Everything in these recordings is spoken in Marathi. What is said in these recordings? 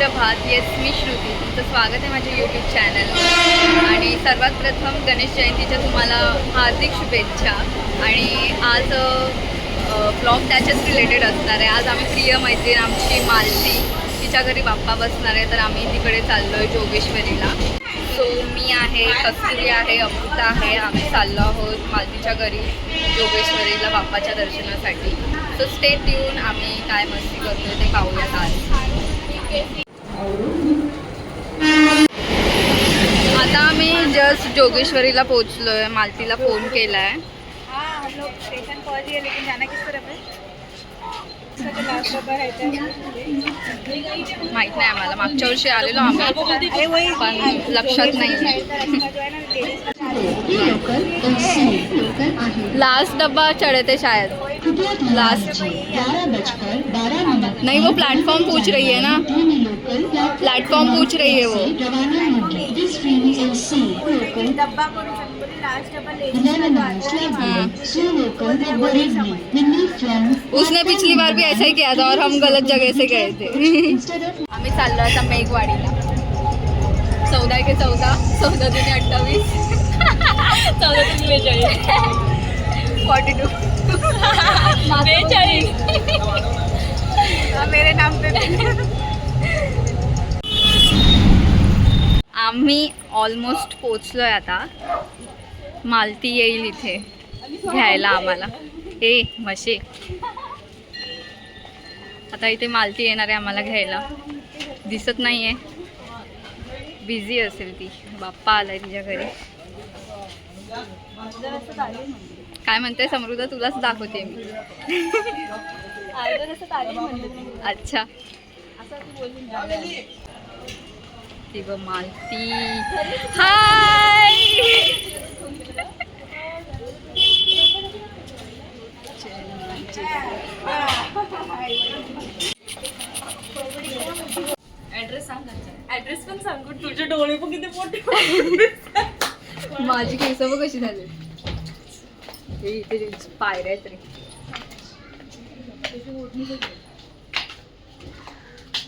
सुप्रभात. येस, मी श्रुती. तुमचं स्वागत आहे माझ्या यूट्यूब चॅनलवर. आणि सर्वात प्रथम गणेश जयंतीच्या तुम्हाला हार्दिक शुभेच्छा. आणि आज ब्लॉग त्याच्याच रिलेटेड असणार आहे. आज आम्ही प्रिय मैत्रीण आमची मालती, तिच्या घरी बाप्पा बसणार आहे, तर आम्ही तिकडे चाललो आहे जोगेश्वरीला. सो मी आहे, कस्तुरी आहे, अमृता आहे. आम्ही चाललो आहोत मालतीच्या घरी जोगेश्वरीला बाप्पाच्या दर्शनासाठी. So stay tune. आम्ही काय मस्ती करतोय ते पाहूयात आज. आता आम्ही जस्ट जोगेश्वरीला पोहोचलोय. मालतीला फोन केला आहे. स्टेशन पहुंच गए, लेकिन जाना किस तरफ है? माहित नाही आम्हाला. मागच्या वर्षी आलेलो आम्ही, पण लक्षात नाही. लास्ट डब्बा चढ़े शायद. लास्ट नहीं, वो प्लेटफॉर्म पूछ रही है ना, प्लेटफॉर्म पूछ रही है वो. डब्बा उसने पिछली बार भी ऐसा ही किया था और हम गलत जगह से गए थे. आम्ही चाललो आता मेघवाडीला. 14 के 14, 14 दुने 28, 14 दुने 42, 42. मेरे नाम पे आम्ही ऑलमोस्ट पोचलोय आता. मालती येईल इथे घ्यायला आम्हाला. हे म्हशे, आता इथे मालती येणार आहे आम्हाला घ्यायला. दिसत नाही आहे, बिझी असेल ती. बाप्पा आलाय तिच्या घरी. काय म्हणते समृद्धा? तुलाच दाखवते मी. अच्छा, ती ब मालती. हाय. ऍड्रेस सांग. ऍड्रेस पण सांगू. तुझे डोळे पण किती मोठे. माझी केस बघ कशी झाली. हे इथे पायऱ्या आहेत रे.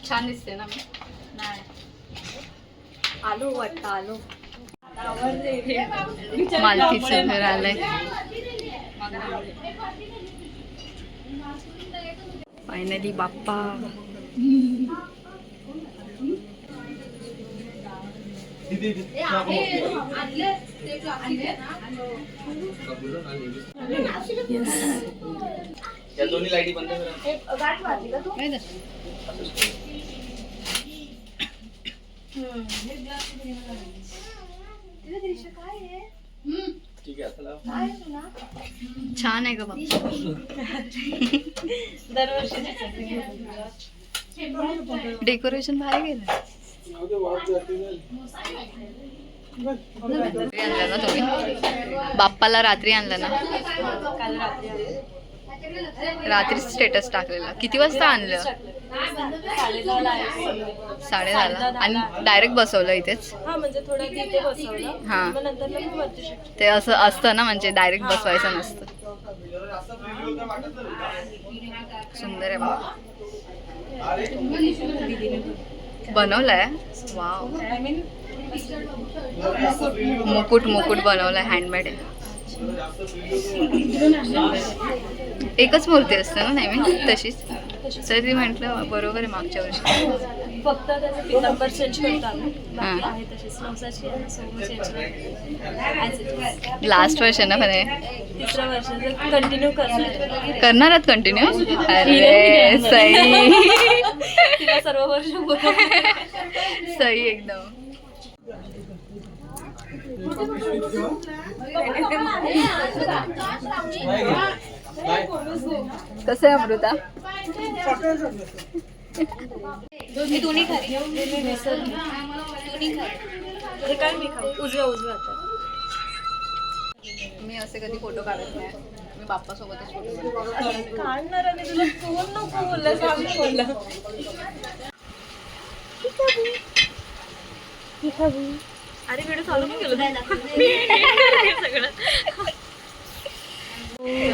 छान दिसते ना मी. नाही आलो वाटतं. आलो. मालतीचं घर आलंय. फायनली बाप्पा. या दोन्ही लाईटी बंद करा. ठीक आहे, छान आहे ग बाप्पा. डेकोरेशन भारी केलं. आणलं ना तुम्ही बाप्पाला? रात्री आणलं ना? रात्री स्टेटस टाकलेला. किती वाजता आणलं? 10:30 आणि डायरेक्ट बसवलं इथेच. हां, ते असं असतं ना, म्हणजे डायरेक्ट बसवायचं नसतं. सुंदर आहे बाबा. बनवलाय. वाव. मुकुट बनवलाय. हँडमेड आहे. एकच मूर्ती असते ना नेहमी तशीच. तरी म्हटलं बरोबर आहे. मागच्या वर्षी फक्त त्याचं पितांबर चेंज करतो आम्ही. बाकी आहे तशीच नवसाची आहे, सोनं चेंज करतो. लास्ट वर्ष ना पण तिसरं वर्ष कंटिन्यू करणार आहात कंटिन्यू? अरे सही. तिला सर्व वर्ष सही एकदम. कसं आहे अमृता? दोन्ही खाली. काय मी खाऊ? उजव्या मी असे कधी फोटो काढत नाही. मी बाप्पासोबतच फोटो काढणार आणि तुला फोन नको बोलला. सांग बोलला. अरे व्हिडिओ चालू पण केलं सगळं.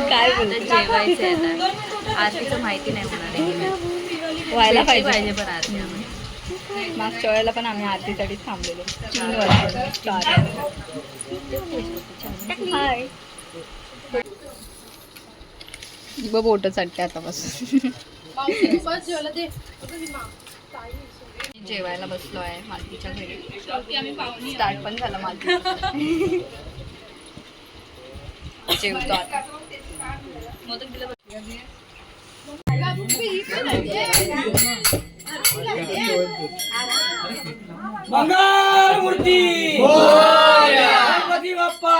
काय बोलतो? जेवायचं आहे आता. आरतीचं माहिती नाही होणार आहे. व्हायला पाहिजे पण आरती. मागच्या वेळेला पण आम्ही आरतीसाठी थांबलेलो 3 वर्ष स्टार हाय बोट चढते आता बस जेवायला बसलो आहे मालतीच्या घरी स्टार्ट पण झालं मालती जेवतो आता मंगल मूर्ती गणपती बाप्पा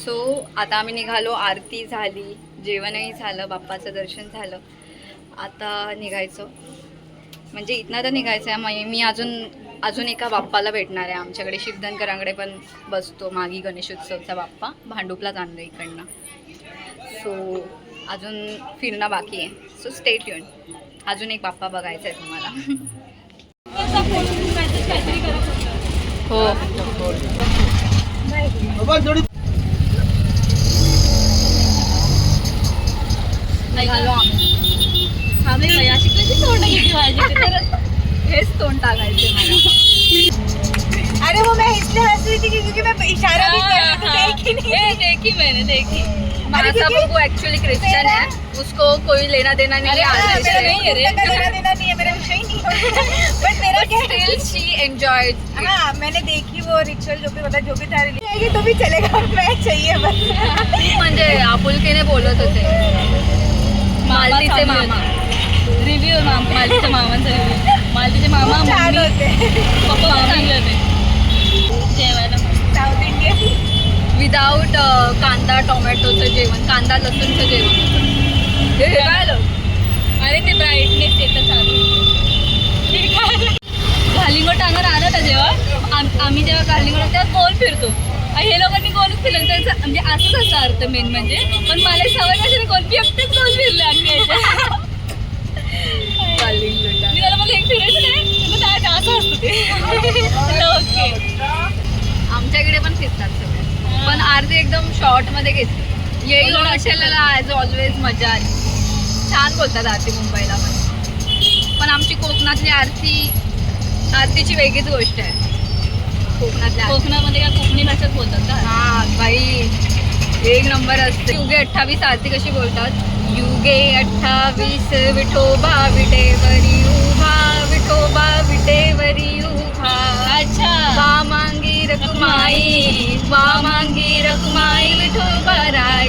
सो आता आम्ही निघालो आरती झाली जेवणही झालं बाप्पाचं दर्शन झालं आता निघायचं म्हणजे इथनं तर निघायचं आहे मी अजून एका बाप्पाला भेटणार आहे आमच्याकडे शिवधनकरांकडे पण बसतो मागी गणेशोत्सवचा बाप्पा भांडुपलाच आणलं इकडनं सो अजून फिरणं बाकी आहे सो स्टे ट्यून अजून एक बाप्पा बघायचा आहे तुम्हाला हो निघालो आम्ही हेच तोंड टाकायचे मला अरे वो मैं इसलिए हंस रही थी क्योंकि मैं इशारा भी कर रही थी देखी नहीं देखी मैंने देखी हमारा बब्बू एक्चुअली क्रिश्चियन है उसको कोई लेना देना नहीं है मेरा नहीं है रे लेना देना नहीं है मेरा विषय नहीं है बट मेरा क्या स्टिल शी एंजॉयड हाँ मैंने देखी वो रिचुअल जो भी मतलब जो भी था रिलीज तो भी चलेगा मैं चाहिए बस म्हणजे आपुलकीने बोलत होते मालतीचे मामा रिव्ह्यू मालतीच्या मामांचा रिव्ह्यू मालतीचे मामा छान होते पप्पा चांगले होते जेवायला साऊथ इंडियन विदाऊट कांदा टोमॅटोचं जेवण कांदा लसूणचं जेवण हे काय आलं अरे ते ब्राईटनेस येतं चालू घालिंगोटांवर आलं ना जेव्हा आम्ही जेव्हा घालिंगोटा तेव्हा गोल फिरतो हे लोकांनी गोलच फिरलं त्यांचं म्हणजे असंच असं अर्थ मेन म्हणजे पण मला सवय कशी गोल मी एकटेच गोल फिरले आणि मी त्याला मला एक फिरायचं नाही काय असं असतं ते ओके आमच्या इकडे पण फिरतात सगळे पण आरती एकदम शॉर्ट मध्ये घेतली येईल असेलला ॲज ऑलवेज मजा आली छान बोलतात आरती मुंबईला पण आमची कोकणातली आरतीची वेगळीच गोष्ट आहे कोकणामध्ये काय कोकणी भाषेत बोलतात का हा बाई एक नंबर असते युगे 28 आरती कशी बोलतात युगे 28 विठोबा विटेवरी उभा विठोबा विटेवरी उभा अच्छा वामांगी रखमाई विठोबा राय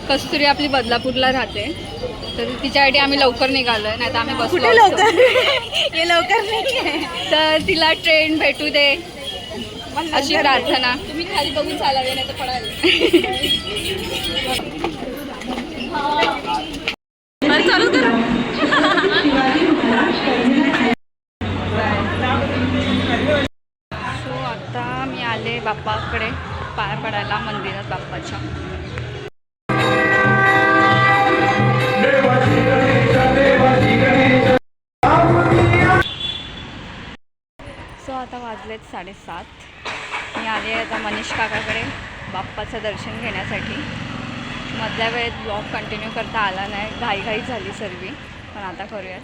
कस्तुरी आपली बदलापूरला राहते तर तिच्यासाठी आम्ही लवकर निघालोय नाही तर आम्ही बसलो लवकर हे लवकर नाही आहे तर तिला ट्रेन भेटू दे अशी प्रार्थना. तुम्ही खाली बघून चालावे नाही तर पडावे. चालू करा. सो आता मी आले बाप्पाकडे पाय पडायला मंदिरात बाप्पाच्या. सो आता वाजलेत 7:30. मी आले आता मनीष काकाकडे बाप्पाचं दर्शन घेण्यासाठी. मधल्या वेळेत ब्लॉग कंटिन्यू करता आला नाही, घाई झाली सर्व, पण आता करूयात.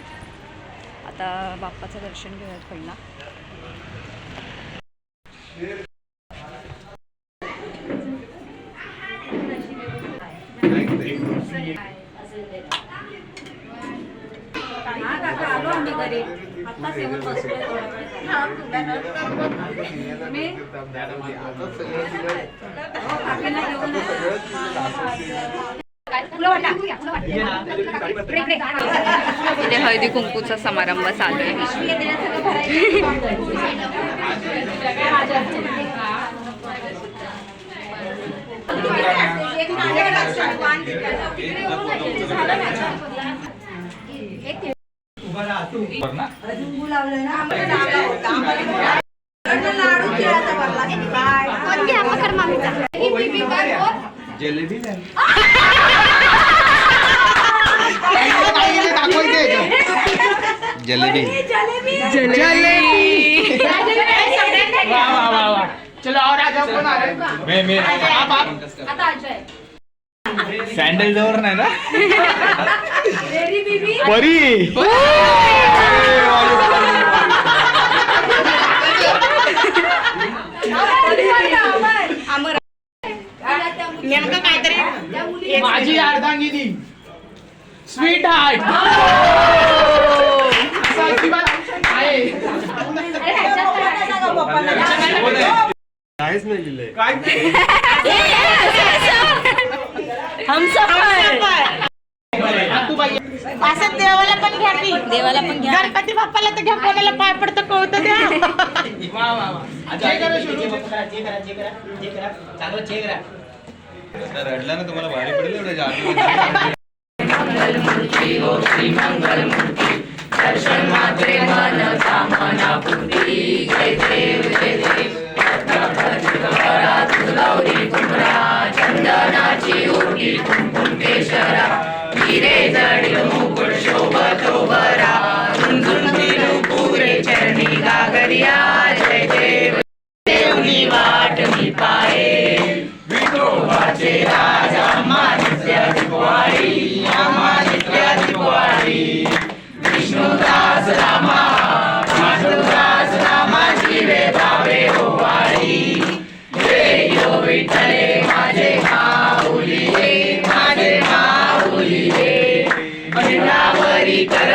आता बाप्पाचं दर्शन घेऊयात पहिला. इथे हळदी कुंकूचा समारंभ चालू आहे. जलेबी चलो और आ जाओ. कोण आले? मैं सँडल जवळ नाही ना परी. नेमकं काहीतरी माझी अर्धांगिनी स्वीट हार्ट काहीच नाही दिलंय. असं देवाला पण घ्या की. देवाला पण घ्या. गणपती बाप्पाला तर घ्या, कोणाला पाय पडतं कळतं द्या. रडला ना तुम्हाला भारी पडेल एवढ्या जादू. दर्शन मात्रे मन कामना पूर्ती. जय देव जय देव. गौरी कुमरा चंदनाची ओटी कुंकुम केशरा. हिरे जडित मुकुट शोभतो बरा. झुंझुन पुरे चरणी गागरिया. जय देव देवनी वाट मी पाये. विठोबाचे राजा मानित्या दिवाळी. मानित्या दिवाळी. विष्णुदास रामा विष्णुदास रामाची रे भावे ओवाळी. जय यो विठ्ठले माझे माऊली रे. माझे माऊली रे. मंगळावरी कर